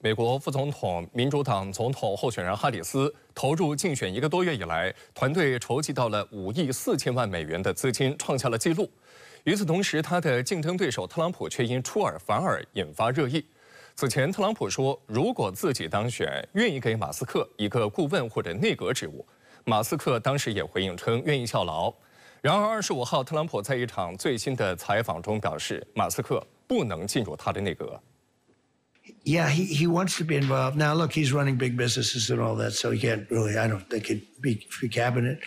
美国副总统、民主党总统候选人哈里斯投入竞选1个多月以来，团队筹集到了5亿4千万美元的资金，创下了纪录。与此同时，他的竞争对手特朗普却因出尔反尔引发热议。此前，特朗普说，如果自己当选，愿意给马斯克一个顾问或者内阁职务。马斯克当时也回应称愿意效劳。然而25号，特朗普在一场最新的采访中表示，马斯克不能进入他的内阁。 Yeah, he wants to be involved. Now, look, he's running big businesses and all that, so he can't really, I don't think he'd be for cabinet.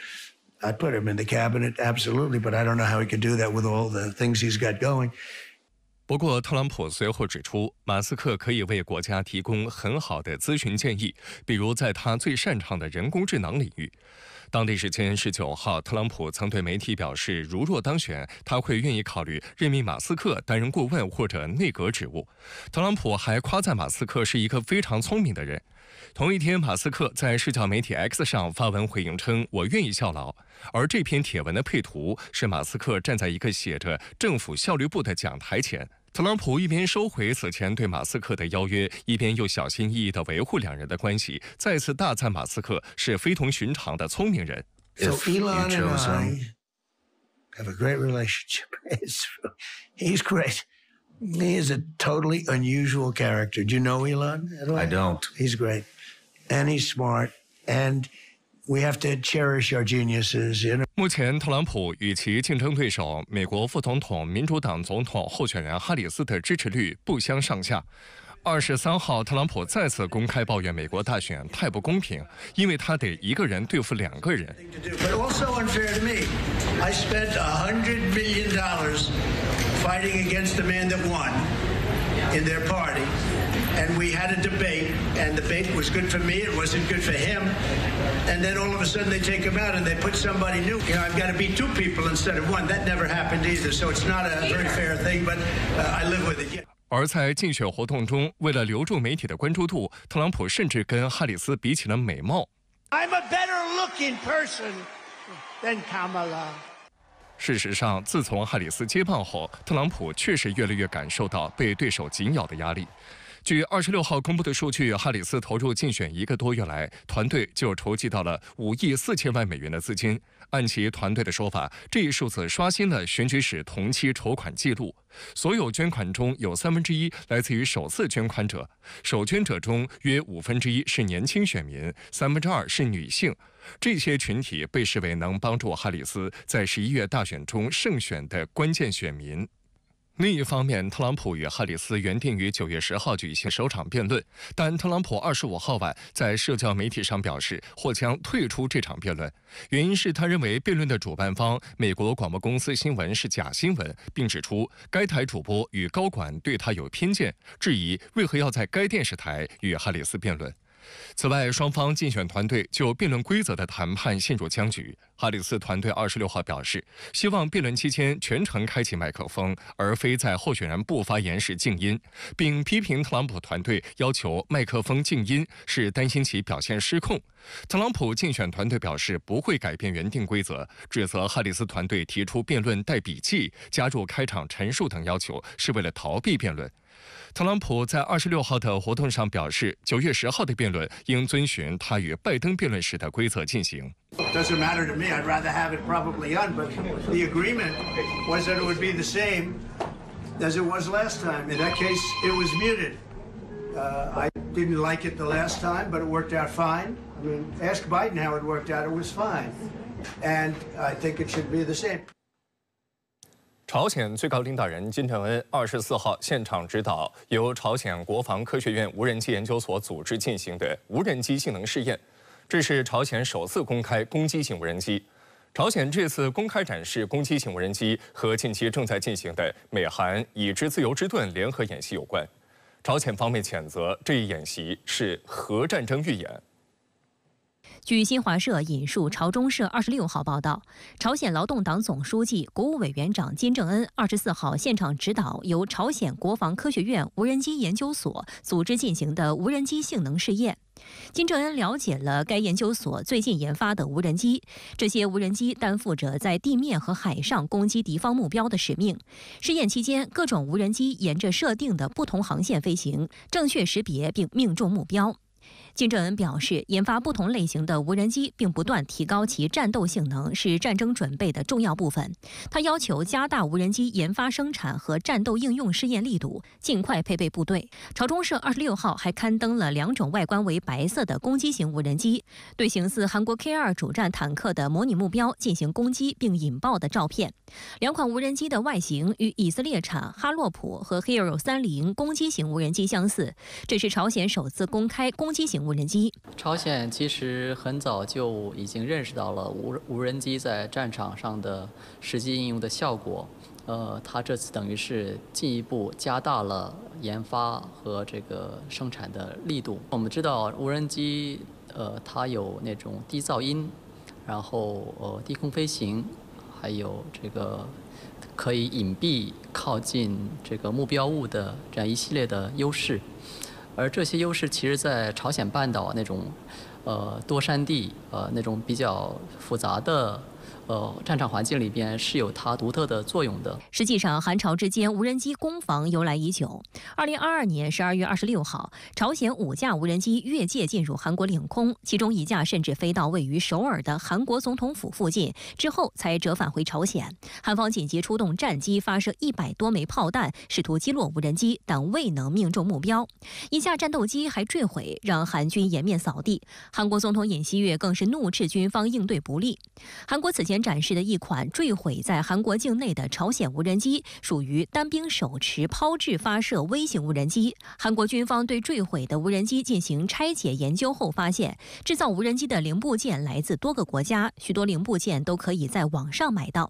I'd put him in the cabinet, absolutely, but I don't know how he could do that with all the things he's got going. 不过，特朗普随后指出，马斯克可以为国家提供很好的咨询建议，比如在他最擅长的人工智能领域。当地时间19号，特朗普曾对媒体表示，如若当选，他会愿意考虑任命马斯克担任顾问或者内阁职务。特朗普还夸赞马斯克是一个非常聪明的人。同一天，马斯克在社交媒体 X 上发文回应称：“我愿意效劳。”而这篇帖文的配图是马斯克站在一个写着“政府效率部”的讲台前。特朗普一边收回此前对马斯克的邀约，一边又小心翼翼地维护两人的关系，再次大赞马斯克是非同寻常的聪明人。So Elon and I have a great relationship. He's great. He is a totally unusual character. Do you know Elon at all? I don't. He's great, and he's smart, and we have to cherish our geniuses. 目前，特朗普与其竞争对手美国副总统、民主党总统候选人哈里斯的支持率不相上下。23号，特朗普再次公开抱怨美国大选太不公平，因为他得一个人对付2个人。But also unfair to me. I spent $100 million fighting against the man that won in their party. And we had a debate, and the debate was good for me, it wasn't good for him. And then all of a sudden they take him out and they put somebody new. You know, I've got to beat 2 people instead of 1. That never happened either, so it's not a very fair thing, but I live with it. 而在竞选活动中，为了留住媒体的关注度，特朗普甚至跟哈里斯比起了美貌。I'm a better looking person than Kamala. 事实上，自从哈里斯接棒后，特朗普确实越来越感受到被对手紧咬的压力。据26号公布的数据，哈里斯投入竞选1个多月来，团队就筹集到了5亿4千万美元的资金。按其团队的说法，这一数字刷新了选举史同期筹款记录。所有捐款中有1/3来自于首次捐款者，首捐者中约1/5是年轻选民，2/3是女性。这些群体被视为能帮助哈里斯在11月大选中胜选的关键选民。另一方面，特朗普与哈里斯原定于9月10号举行首场辩论，但特朗普25号晚在社交媒体上表示或将退出这场辩论，原因是他认为辩论的主办方美国广播公司新闻是假新闻，并指出该台主播与高管对他有偏见，质疑为何要在该电视台与哈里斯辩论。此外，双方竞选团队就辩论规则的谈判陷入僵局。哈里斯团队26号表示，希望辩论期间全程开启麦克风，而非在候选人不发言时静音，并批评特朗普团队要求麦克风静音是担心其表现失控。特朗普竞选团队表示不会改变原定规则，指责哈里斯团队提出辩论带笔记、加入开场陈述等要求是为了逃避辩论。特朗普在26号的活动上表示，9月10号的辩论应遵循他与拜登辩论时的规则进行。Doesn't matter to me. I'd rather have it probably on, but the agreement was that it would be the same as it was last time. In that case, it was muted. I didn't like it the last time, but it worked out fine. I mean, ask Biden how it worked out. It was fine, and I think it should be the same. 朝鲜最高领导人金正恩24号现场指导由朝鲜国防科学院无人机研究所组织进行的无人机性能试验，这是朝鲜首次公开攻击型无人机。朝鲜这次公开展示攻击型无人机和近期正在进行的美韩已知自由之盾联合演习有关。朝鲜方面谴责这一演习是核战争预演。据新华社引述朝中社26号报道，朝鲜劳动党总书记、国务委员长金正恩24号现场指导由朝鲜国防科学院无人机研究所组织进行的无人机性能试验。金正恩了解了该研究所最近研发的无人机，这些无人机担负着在地面和海上攻击敌方目标的使命。试验期间，各种无人机沿着设定的不同航线飞行，正确识别并命中目标。金正恩表示，研发不同类型的无人机并不断提高其战斗性能是战争准备的重要部分。他要求加大无人机研发生产和战斗应用试验力度，尽快配备部队。朝中社26号还刊登了2种外观为白色的攻击型无人机，对形似韩国 K2 主战坦克的模拟目标进行攻击并引爆的照片。2款无人机的外形与以色列产哈洛普和 Hero 30攻击型无人机相似，这是朝鲜首次公开攻击型无人机。朝鲜其实很早就已经认识到了无人机在战场上的实际应用的效果。它这次等于是进一步加大了研发和这个生产的力度。我们知道无人机它有那种低噪音，然后低空飞行，还有这个可以隐蔽靠近这个目标物的这样一系列的优势。而这些优势其实在朝鲜半岛那种多山地那种比较复杂的战场环境里边是有它独特的作用的。实际上，韩朝之间无人机攻防由来已久。2022年12月26号，朝鲜5架无人机越界进入韩国领空，其中1架甚至飞到位于首尔的韩国总统府附近，之后才折返回朝鲜。韩方紧急出动战机发射100多枚炮弹，试图击落无人机，但未能命中目标。1架战斗机还坠毁，让韩军颜面扫地。韩国总统尹锡悦更是怒斥军方应对不力。韩国此前展示的一款坠毁在韩国境内的朝鲜无人机，属于单兵手持抛掷发射微型无人机。韩国军方对坠毁的无人机进行拆解研究后发现，制造无人机的零部件来自多个国家，许多零部件都可以在网上买到。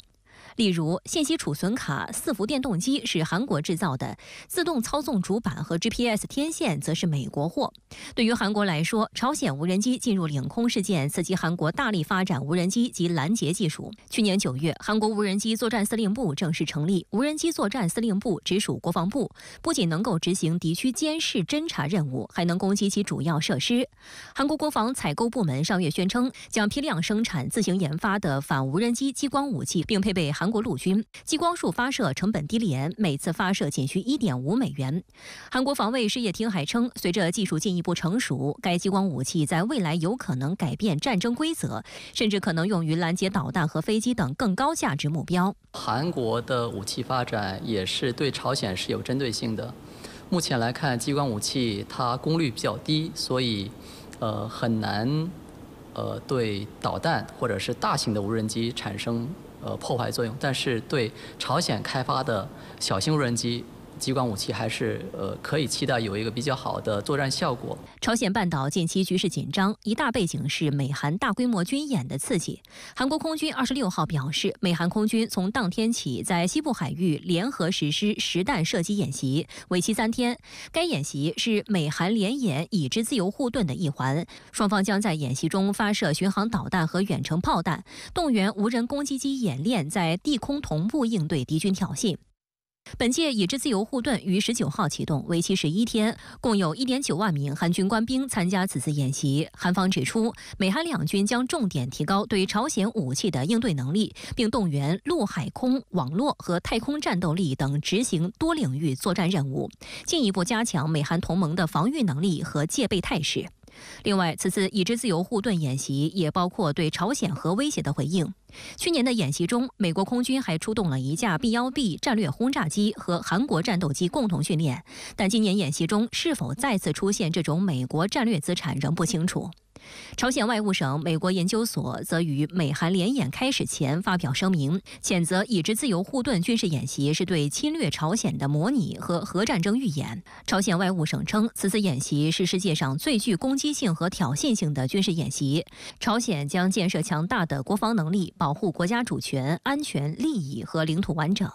例如，信息储存卡4伏电动机是韩国制造的，自动操纵主板和 GPS 天线则是美国货。对于韩国来说，朝鲜无人机进入领空事件刺激韩国大力发展无人机及拦截技术。去年9月，韩国无人机作战司令部正式成立，无人机作战司令部直属国防部，不仅能够执行敌区监视侦察任务，还能攻击其主要设施。韩国国防采购部门上月宣称，将批量生产自行研发的反无人机激光武器，并配备韩国陆军。激光束发射成本低廉，每次发射仅需1.5美元。韩国防卫事业厅还称，随着技术进一步成熟，该激光武器在未来有可能改变战争规则，甚至可能用于拦截导弹和飞机等更高价值目标。韩国的武器发展也是对朝鲜是有针对性的。目前来看，激光武器它功率比较低，所以很难对导弹或者是大型的无人机产生破坏作用，但是对朝鲜开发的小型无人机激光武器还是可以期待有一个比较好的作战效果。朝鲜半岛近期局势紧张，一大背景是美韩大规模军演的刺激。韩国空军26号表示，美韩空军从当天起在西部海域联合实施实弹射击演习，为期3天。该演习是美韩联演以之自由护盾的一环，双方将在演习中发射巡航导弹和远程炮弹，动员无人攻击机演练在地空同步应对敌军挑衅。本届以之自由护盾于19号启动，为期11天，共有1.9万名韩军官兵参加此次演习。韩方指出，美韩两军将重点提高对朝鲜武器的应对能力，并动员陆海空、网络和太空战斗力等执行多领域作战任务，进一步加强美韩同盟的防御能力和戒备态势。另外，此次以之自由护盾演习也包括对朝鲜核威胁的回应。去年的演习中，美国空军还出动了1架 B-1B 战略轰炸机和韩国战斗机共同训练，但今年演习中是否再次出现这种美国战略资产仍不清楚。朝鲜外务省美国研究所则于美韩联演开始前发表声明，谴责以之自由护盾军事演习是对侵略朝鲜的模拟和核战争预演。朝鲜外务省称，此次演习是世界上最具攻击性和挑衅性的军事演习，朝鲜将建设强大的国防能力，保护国家主权、安全、利益和领土完整。